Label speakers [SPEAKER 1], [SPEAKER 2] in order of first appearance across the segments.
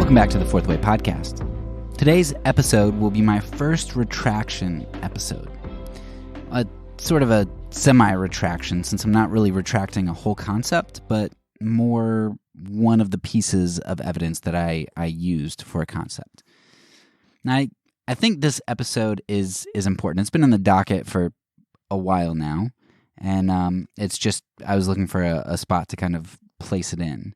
[SPEAKER 1] Welcome back to the Fourth Way Podcast. Today's episode will be my first retraction episode. Sort of a semi-retraction, since I'm not really retracting a whole concept, but more one of the pieces of evidence that I used for a concept. Now, I think this episode is important. It's been on the docket for a while now, and it's just I was looking for a spot to kind of place it in.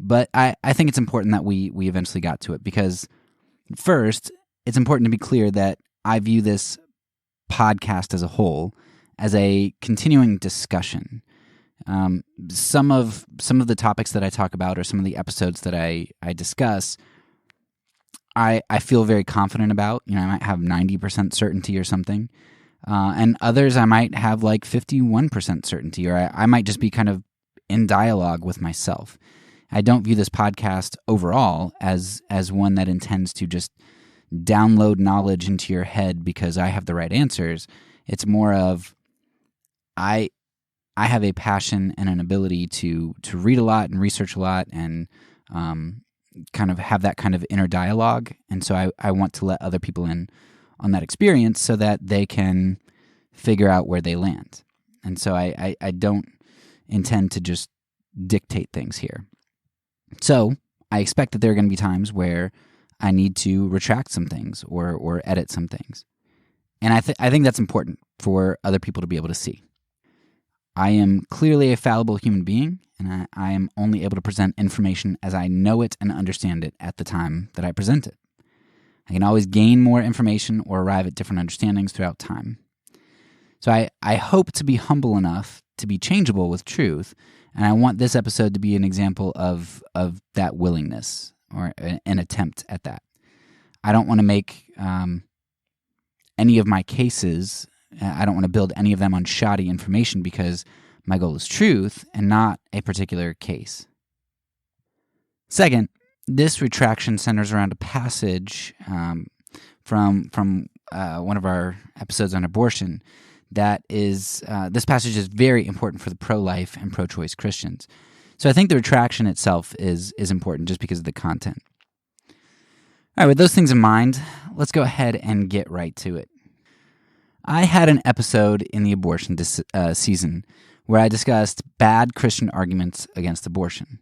[SPEAKER 1] But I think it's important that we eventually got to it, because first, it's important to be clear that I view this podcast as a whole as a continuing discussion. Some of the topics that I talk about, or some of the episodes that I discuss, I feel very confident about. I might have 90% certainty or something. And others I might have like 51% certainty, or I might just be kind of in dialogue with myself. I don't view this podcast overall as one that intends to just download knowledge into your head because I have the right answers. It's more of I have a passion and an ability to read a lot and research a lot and kind of have that kind of inner dialogue. And so I want to let other people in on that experience so that they can figure out where they land. And so I don't intend to just dictate things here. So I expect that there are going to be times where I need to retract some things or edit some things. And I think that's important for other people to be able to see. I am clearly a fallible human being, and I am only able to present information as I know it and understand it at the time that I present it. I can always gain more information or arrive at different understandings throughout time. So I hope to be humble enough to be changeable with truth, and I want this episode to be an example of that willingness, or an attempt at that. I don't want to make any of my cases, I don't want to build any of them on shoddy information, because my goal is truth and not a particular case. Second, this retraction centers around a passage from one of our episodes on abortion. That is, this passage is very important for the pro-life and pro-choice Christians. So I think the retraction itself is important just because of the content. All right, with those things in mind, let's go ahead and get right to it. I had an episode in the abortion season where I discussed bad Christian arguments against abortion.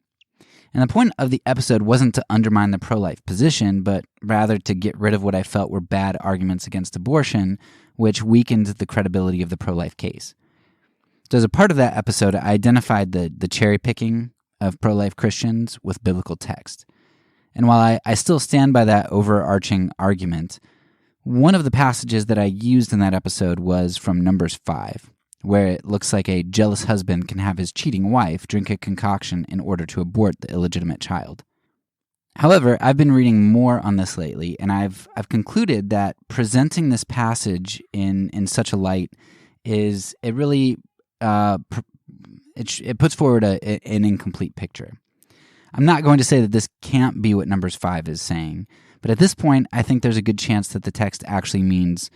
[SPEAKER 1] And the point of the episode wasn't to undermine the pro-life position, but rather to get rid of what I felt were bad arguments against abortion, which weakened the credibility of the pro-life case. So as a part of that episode, I identified the cherry-picking of pro-life Christians with biblical text. And while I still stand by that overarching argument, one of the passages that I used in that episode was from Numbers 5, where it looks like a jealous husband can have his cheating wife drink a concoction in order to abort the illegitimate child. However, I've been reading more on this lately, and I've concluded that presenting this passage in such a light is it really it puts forward an incomplete picture. I'm not going to say that this can't be what Numbers 5 is saying, but at this point, I think there's a good chance that the text actually means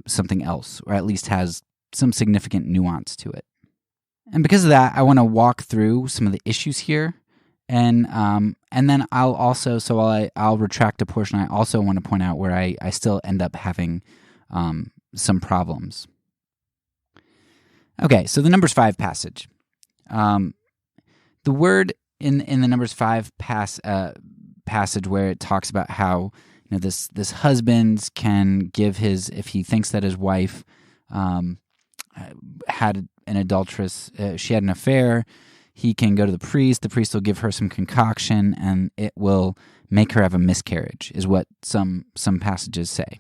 [SPEAKER 1] something else, or at least has some significant nuance to it. And because of that, I want to walk through some of the issues here, and then I'll also, so while I'll retract a portion, I also want to point out where I still end up having some problems. Okay, so the Numbers 5 passage. The word in the Numbers 5 passage where it talks about how this husband can give his, if he thinks that his wife had an adulteress, she had an affair, he can go to the priest will give her some concoction, and it will make her have a miscarriage, is what some passages say.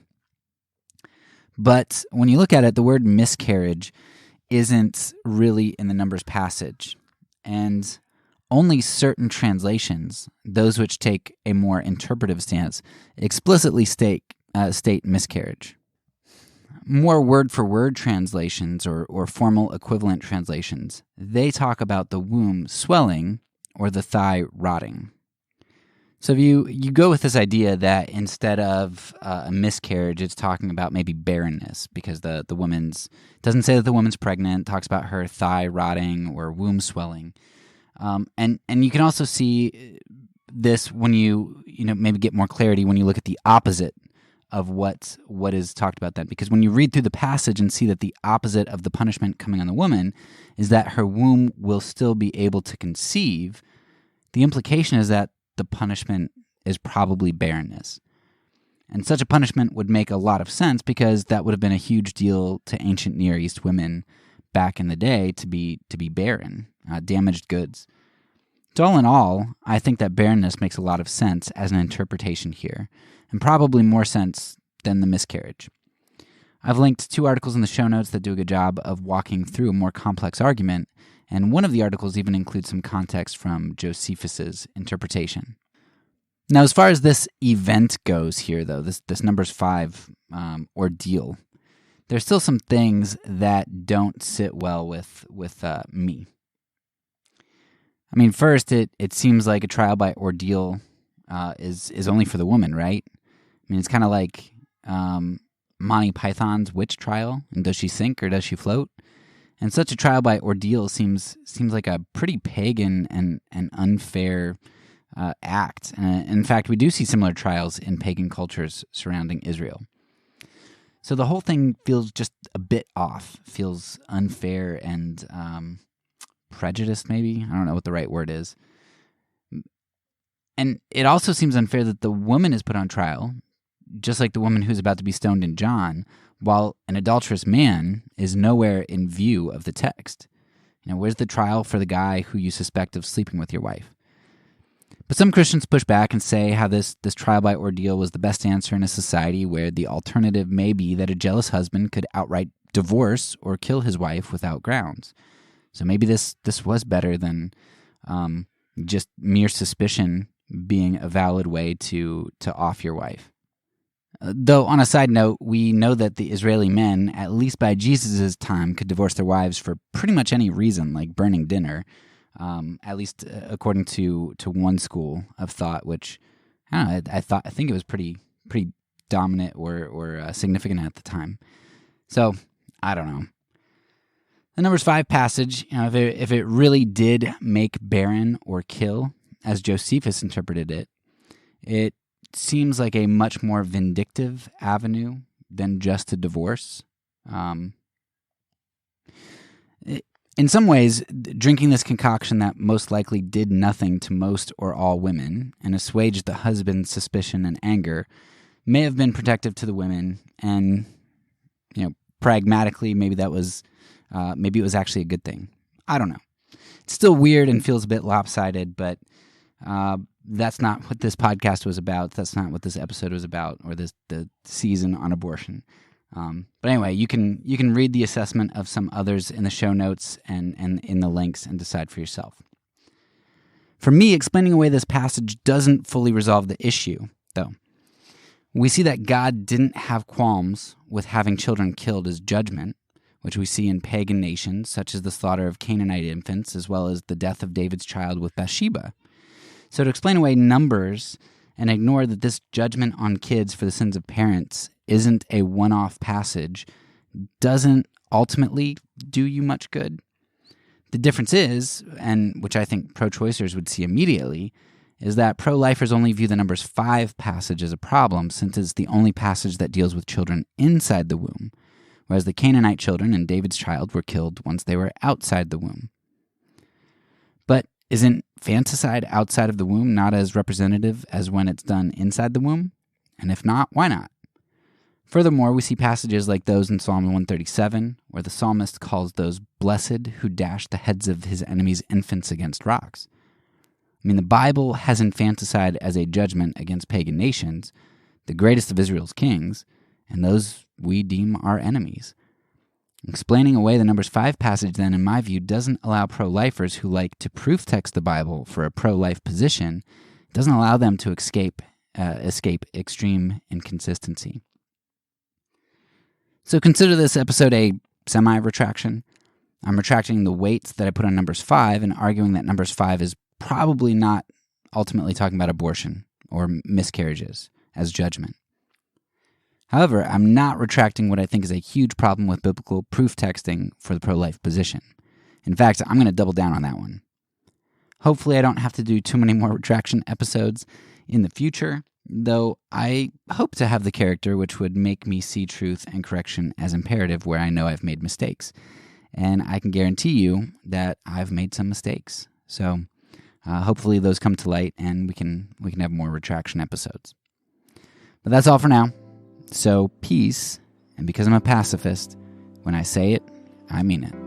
[SPEAKER 1] But when you look at it, the word miscarriage isn't really in the Numbers passage, and only certain translations, those which take a more interpretive stance, explicitly state miscarriage. More word-for-word translations or formal equivalent translations, they talk about the womb swelling or the thigh rotting. So if you go with this idea that instead of a miscarriage, it's talking about maybe barrenness, because the woman's doesn't say that the woman's pregnant, talks about her thigh rotting or womb swelling. And you can also see this when you maybe get more clarity when you look at the opposite of what is talked about then. Because when you read through the passage and see that the opposite of the punishment coming on the woman is that her womb will still be able to conceive, the implication is that the punishment is probably barrenness. And such a punishment would make a lot of sense because that would have been a huge deal to ancient Near East women back in the day to be barren, damaged goods. So all in all, I think that barrenness makes a lot of sense as an interpretation here, and probably more sense than the miscarriage. I've linked 2 articles in the show notes that do a good job of walking through a more complex argument, and one of the articles even includes some context from Josephus's interpretation. Now, as far as this event goes here, though, this Numbers 5 ordeal, there's still some things that don't sit well with me. I mean, first, it seems like a trial by ordeal is only for the woman, right? I mean, it's kind of like Monty Python's witch trial, and does she sink or does she float? And such a trial by ordeal seems like a pretty pagan and unfair act. In fact, we do see similar trials in pagan cultures surrounding Israel. So the whole thing feels just a bit off, feels unfair and prejudiced, maybe? I don't know what the right word is. And it also seems unfair that the woman is put on trial, just like the woman who's about to be stoned in John, while an adulterous man is nowhere in view of the text. Where's the trial for the guy who you suspect of sleeping with your wife? But some Christians push back and say how this trial by ordeal was the best answer in a society where the alternative may be that a jealous husband could outright divorce or kill his wife without grounds. So maybe this was better than just mere suspicion being a valid way to off your wife. Though, on a side note, we know that the Israeli men, at least by Jesus' time, could divorce their wives for pretty much any reason, like burning dinner, at least according to one school of thought, which I don't know, I think it was pretty dominant or significant at the time. So I don't know. The Numbers 5 passage, if it really did make barren or kill, as Josephus interpreted it, it seems like a much more vindictive avenue than just a divorce. In some ways, drinking this concoction that most likely did nothing to most or all women and assuaged the husband's suspicion and anger may have been protective to the women, and pragmatically, maybe it was actually a good thing. I don't know. It's still weird and feels a bit lopsided, but that's not what this podcast was about. That's not what this episode was about, or the season on abortion. But anyway, you can read the assessment of some others in the show notes and in the links and decide for yourself. For me, explaining away this passage doesn't fully resolve the issue, though. We see that God didn't have qualms with having children killed as judgment, which we see in pagan nations, such as the slaughter of Canaanite infants, as well as the death of David's child with Bathsheba. So to explain away Numbers and ignore that this judgment on kids for the sins of parents isn't a one-off passage doesn't ultimately do you much good. The difference is, and which I think pro-choicers would see immediately, is that pro-lifers only view the Numbers 5 passage as a problem since it's the only passage that deals with children inside the womb, whereas the Canaanite children and David's child were killed once they were outside the womb. But isn't fanticide outside of the womb not as representative as when it's done inside the womb? And if not, why not? Furthermore, we see passages like those in Psalm 137, where the psalmist calls those blessed who dash the heads of his enemies' infants against rocks. I mean, the Bible has infanticide as a judgment against pagan nations, the greatest of Israel's kings, and those we deem our enemies. Explaining away the Numbers 5 passage, then, in my view, doesn't allow pro-lifers who like to proof text the Bible for a pro-life position, doesn't allow them to escape extreme inconsistency. So consider this episode a semi-retraction. I'm retracting the weights that I put on Numbers 5 and arguing that Numbers 5 is probably not ultimately talking about abortion or miscarriages as judgment. However, I'm not retracting what I think is a huge problem with biblical proof texting for the pro-life position. In fact, I'm going to double down on that one. Hopefully I don't have to do too many more retraction episodes in the future, though I hope to have the character which would make me see truth and correction as imperative where I know I've made mistakes. And I can guarantee you that I've made some mistakes. So hopefully those come to light and we can have more retraction episodes. But that's all for now. So peace, and because I'm a pacifist, when I say it, I mean it.